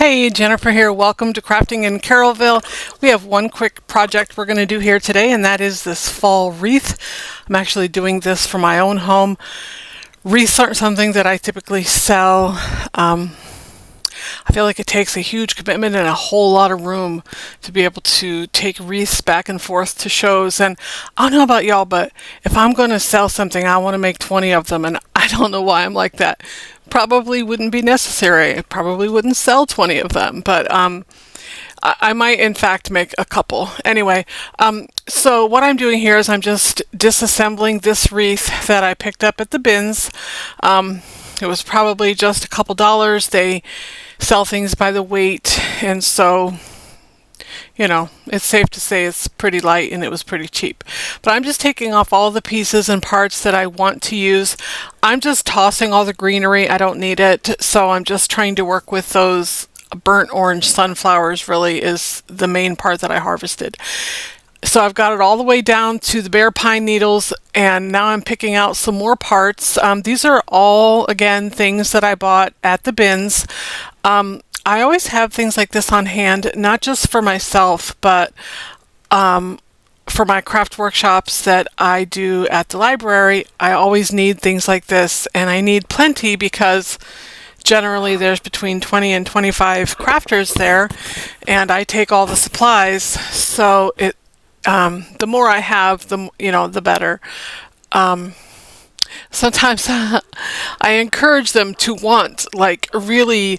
Hey, Jennifer here. Welcome to Crafting in Carrollville. We have one quick project we're going to do here today, and that is this fall wreath. I'm actually doing this for my own home. Wreaths aren't something that I typically sell. I feel like it takes a huge commitment and a whole lot of room to be able to take wreaths back and forth to shows. And I don't know about y'all, but if I'm going to sell something, I want to make 20 of them. And I don't know why I'm like that. Probably wouldn't be necessary. I probably wouldn't sell 20 of them, but I might in fact make a couple. Anyway, so what I'm doing here is I'm just disassembling this wreath that I picked up at the bins. It was probably just a couple dollars. They sell things by the weight, and so it's safe to say it's pretty light and it was pretty cheap. But I'm just taking off all the pieces and parts that I want to use. I'm just tossing all the greenery. I don't need it, so I'm just trying to work with those burnt orange sunflowers. Really is the main part that I harvested. So I've got it all the way down to the bare pine needles, and now I'm picking out some more parts. These are all, again, things that I bought at the bins. I always have things like this on hand, not just for myself, but for my craft workshops that I do at the library. I always need things like this, and I need plenty because generally there's between 20 and 25 crafters there, and I take all the supplies, so the more I have, the better. Sometimes I encourage them to want like really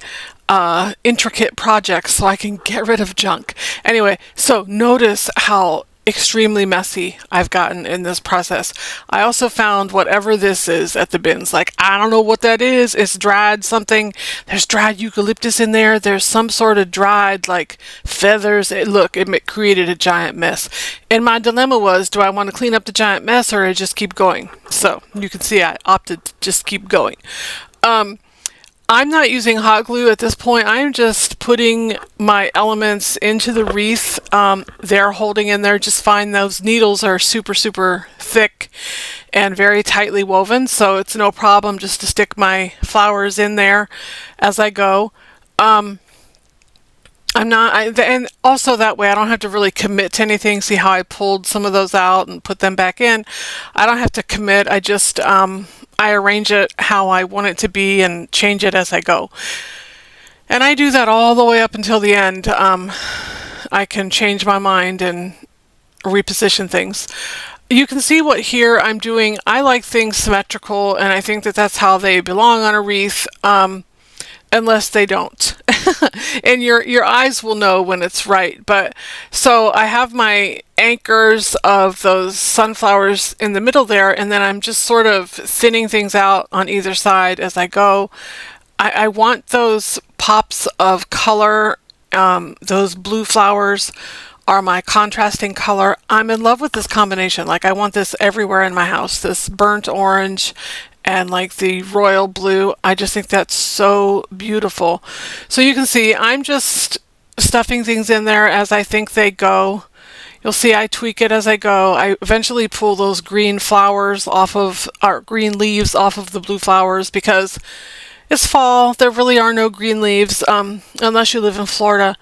intricate projects so I can get rid of junk. Anyway, so notice how extremely messy I've gotten in this process. I also found whatever this is at the bins. Like, I don't know what that is. It's dried something. There's dried eucalyptus in there. There's some sort of dried like feathers. It created a giant mess. And my dilemma was, do I want to clean up the giant mess or just keep going? So you can see I opted to just keep going. I'm not using hot glue at this point. I'm just putting my elements into the wreath. They're holding in there just fine. Those needles are super, super thick and very tightly woven, so it's no problem just to stick my flowers in there as I go. And also that way I don't have to really commit to anything. See how I pulled some of those out and put them back in? I don't have to commit. I just I arrange it how I want it to be and change it as I go. And I do that all the way up until the end. I can change my mind and reposition things. You can see what here I'm doing. I like things symmetrical, and I think that that's how they belong on a wreath, unless they don't. And your eyes will know when it's right. But so I have my anchors of those sunflowers in the middle there, and then I'm just sort of thinning things out on either side as I go. I want those pops of color. Those blue flowers are my contrasting color. I'm in love with this combination. Like, I want this everywhere in my house, this burnt orange and like the royal blue. I just think that's so beautiful. So you can see I'm just stuffing things in there as I think they go. You'll see I tweak it as I go. I eventually pull those green flowers off of, or green leaves off of the blue flowers, because it's fall. There really are no green leaves unless you live in Florida.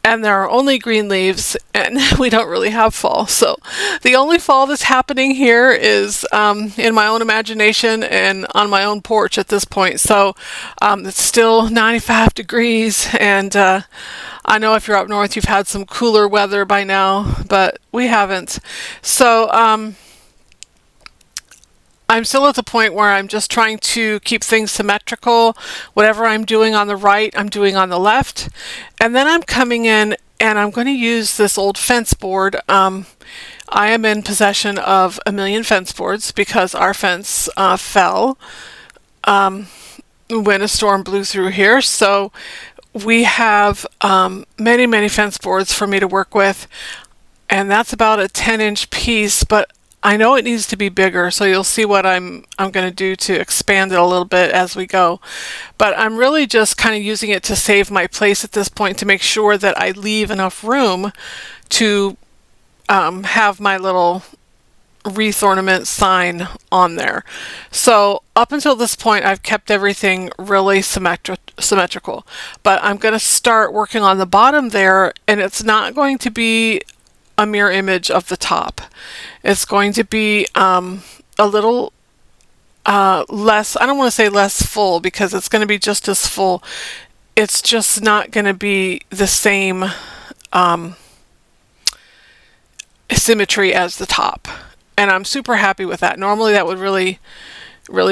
And there are only green leaves, and we don't really have fall. So the only fall that's happening here is in my own imagination and on my own porch at this point. So it's still 95 degrees, and I know if you're up north, you've had some cooler weather by now, but we haven't. So I'm still at the point where I'm just trying to keep things symmetrical. Whatever I'm doing on the right, I'm doing on the left. And then I'm coming in and I'm going to use this old fence board. I am in possession of a million fence boards because our fence fell when a storm blew through here. So we have many, many fence boards for me to work with. And that's about a 10-inch piece, but I know it needs to be bigger, so you'll see what I'm going to do to expand it a little bit as we go. But I'm really just kind of using it to save my place at this point, to make sure that I leave enough room to have my little wreath ornament sign on there. So up until this point, I've kept everything really symmetrical, but I'm going to start working on the bottom there, and it's not going to be a mirror image of the top. It's going to be a little less, I don't want to say less full because it's going to be just as full. It's just not going to be the same symmetry as the top. And I'm super happy with that. Normally that would really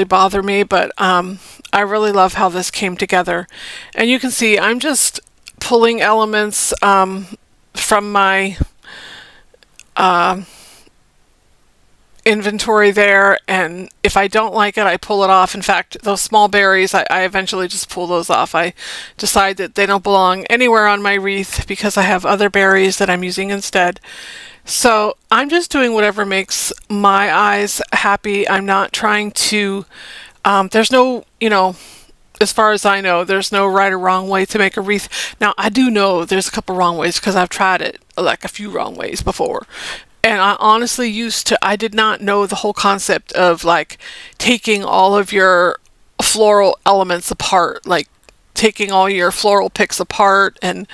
bother me, but I really love how this came together. And you can see I'm just pulling elements from my inventory there, and if I don't like it, I pull it off. In fact, those small berries, I eventually just pull those off. I decide that they don't belong anywhere on my wreath because I have other berries that I'm using instead. So I'm just doing whatever makes my eyes happy. I'm not trying to, there's no, as far as I know, there's no right or wrong way to make a wreath. Now, I do know there's a couple wrong ways because I've tried it like a few wrong ways before. And I honestly I did not know the whole concept of like taking all of your floral elements apart, like taking all your floral picks apart and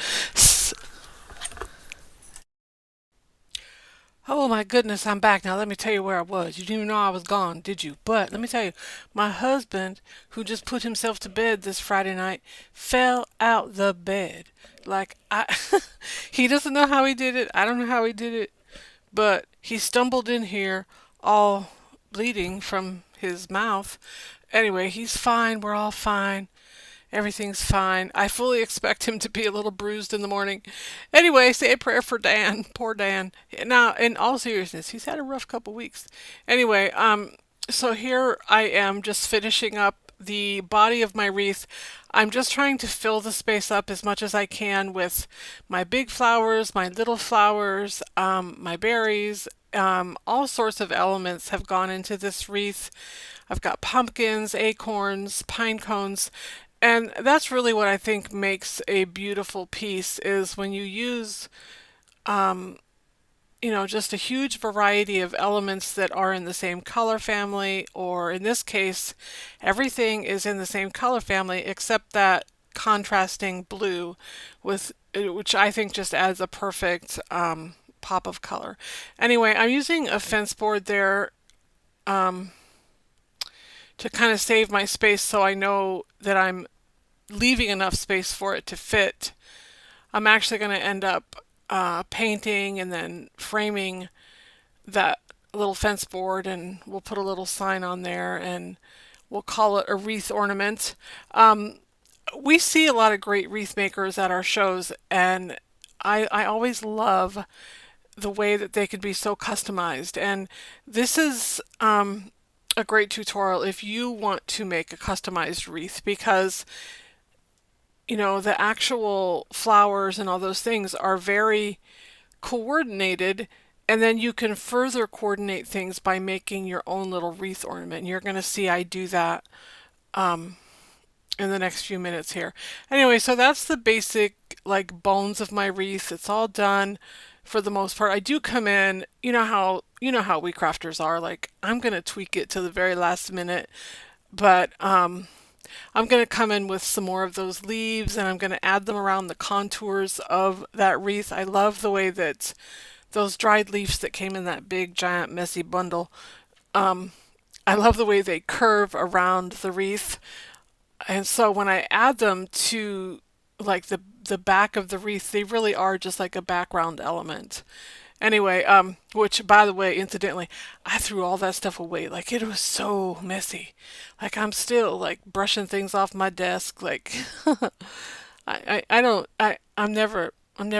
oh my goodness, I'm back now. Let me tell you where I was. You didn't even know I was gone, did you? But let me tell you, my husband, who just put himself to bed this Friday night, fell out the bed. Like he doesn't know how he did it. I don't know how he did it, but he stumbled in here all bleeding from his mouth. Anyway, he's fine. We're all fine. Everything's fine. I fully expect him to be a little bruised in the morning. Anyway, say a prayer for Dan. Poor Dan. Now, in all seriousness, he's had a rough couple weeks. Anyway, so here I am just finishing up the body of my wreath. I'm just trying to fill the space up as much as I can with my big flowers, my little flowers, my berries, all sorts of elements have gone into this wreath. I've got pumpkins, acorns, pine cones, and that's really what I think makes a beautiful piece is when you use just a huge variety of elements that are in the same color family, or in this case, everything is in the same color family except that contrasting blue with which I think just adds a perfect pop of color. Anyway, I'm using a fence board there to kind of save my space so I know that I'm leaving enough space for it to fit. I'm actually going to end up painting and then framing that little fence board, and we'll put a little sign on there and we'll call it a wreath ornament. We see a lot of great wreath makers at our shows, and I always love the way that they can be so customized. And this is a great tutorial if you want to make a customized wreath, because the actual flowers and all those things are very coordinated, and then you can further coordinate things by making your own little wreath ornament. And you're going to see I do that in the next few minutes here. Anyway, so that's the basic like bones of my wreath. It's all done for the most part. I do come in, you know how we crafters are, like I'm going to tweak it to the very last minute, but I'm going to come in with some more of those leaves, and I'm going to add them around the contours of that wreath. I love the way that those dried leaves that came in that big, giant, messy bundle, I love the way they curve around the wreath. And so when I add them to like the back of the wreath, they really are just like a background element. Anyway, which by the way, incidentally, I threw all that stuff away. Like it was so messy. Like I'm still like brushing things off my desk. Like I'm never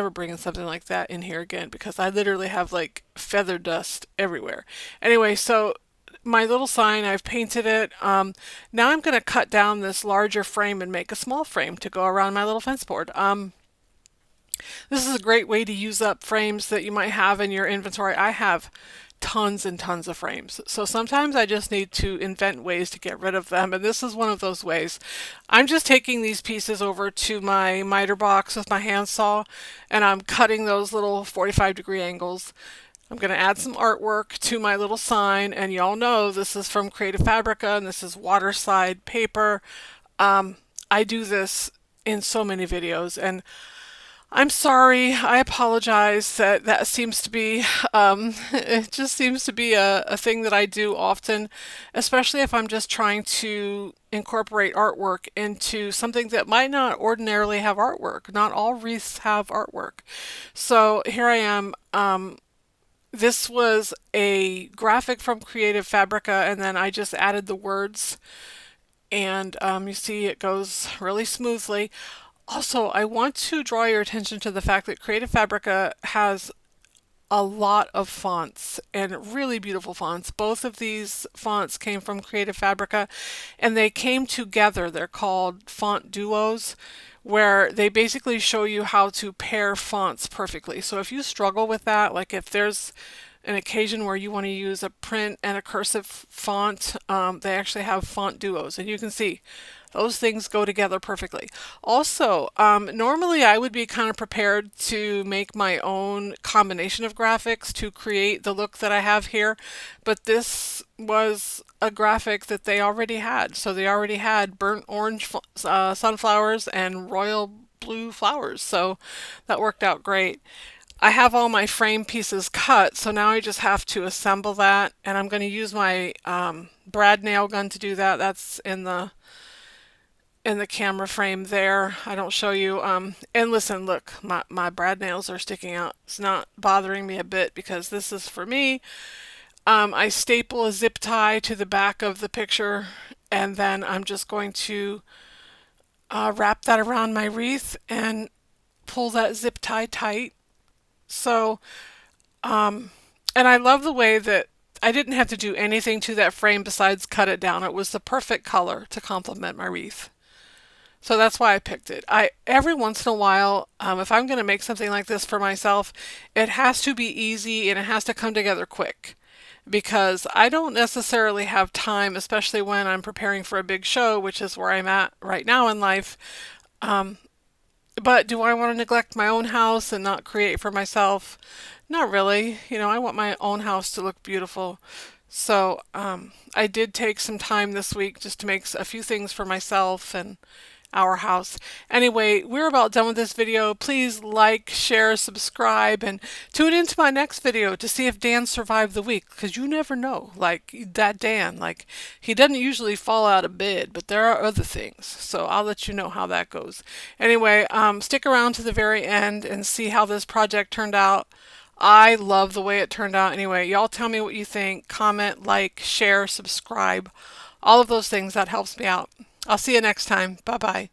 bringing something like that in here again because I literally have like feather dust everywhere. Anyway, so my little sign, I've painted it. Now I'm going to cut down this larger frame and make a small frame to go around my little fence board. This is a great way to use up frames that you might have in your inventory. I have tons and tons of frames, so sometimes I just need to invent ways to get rid of them, and this is one of those ways. I'm just taking these pieces over to my miter box with my handsaw, and I'm cutting those little 45-degree angles. I'm going to add some artwork to my little sign, and y'all know this is from Creative Fabrica and this is waterslide paper. I do this in so many videos, and I'm sorry. I apologize that that seems to be, it just seems to be a thing that I do often, especially if I'm just trying to incorporate artwork into something that might not ordinarily have artwork. Not all wreaths have artwork. So here I am. This was a graphic from Creative Fabrica, and then I just added the words, and you see it goes really smoothly. Also, I want to draw your attention to the fact that Creative Fabrica has a lot of fonts and really beautiful fonts. Both of these fonts came from Creative Fabrica and they came together. They're called font duos, where they basically show you how to pair fonts perfectly. So if you struggle with that, like if there's an occasion where you want to use a print and a cursive font, they actually have font duos, and you can see those things go together perfectly. Also, normally I would be kind of prepared to make my own combination of graphics to create the look that I have here, but this was a graphic that they already had. So they already had burnt orange sunflowers and royal blue flowers, so that worked out great. I have all my frame pieces cut, so now I just have to assemble that, and I'm going to use my brad nail gun to do that. That's in the camera frame there. I don't show you. And listen, look, my brad nails are sticking out. It's not bothering me a bit because this is for me. I staple a zip tie to the back of the picture, and then I'm just going to wrap that around my wreath and pull that zip tie tight. So, and I love the way that I didn't have to do anything to that frame besides cut it down. It was the perfect color to complement my wreath. So that's why I picked it. I every once in a while, if I'm going to make something like this for myself, it has to be easy and it has to come together quick because I don't necessarily have time, especially when I'm preparing for a big show, which is where I'm at right now in life. But do I want to neglect my own house and not create for myself? Not really. You know, I want my own house to look beautiful. So I did take some time this week just to make a few things for myself and our house. Anyway, we're about done with this video. Please like, share, subscribe, and tune into my next video to see if Dan survived the week, because you never know. Like that Dan, like he doesn't usually fall out of bed, but there are other things. So I'll let you know how that goes. Anyway, stick around to the very end and see how this project turned out. I love the way it turned out. Anyway, y'all tell me what you think. Comment, like, share, subscribe. All of those things, that helps me out. I'll see you next time. Bye bye.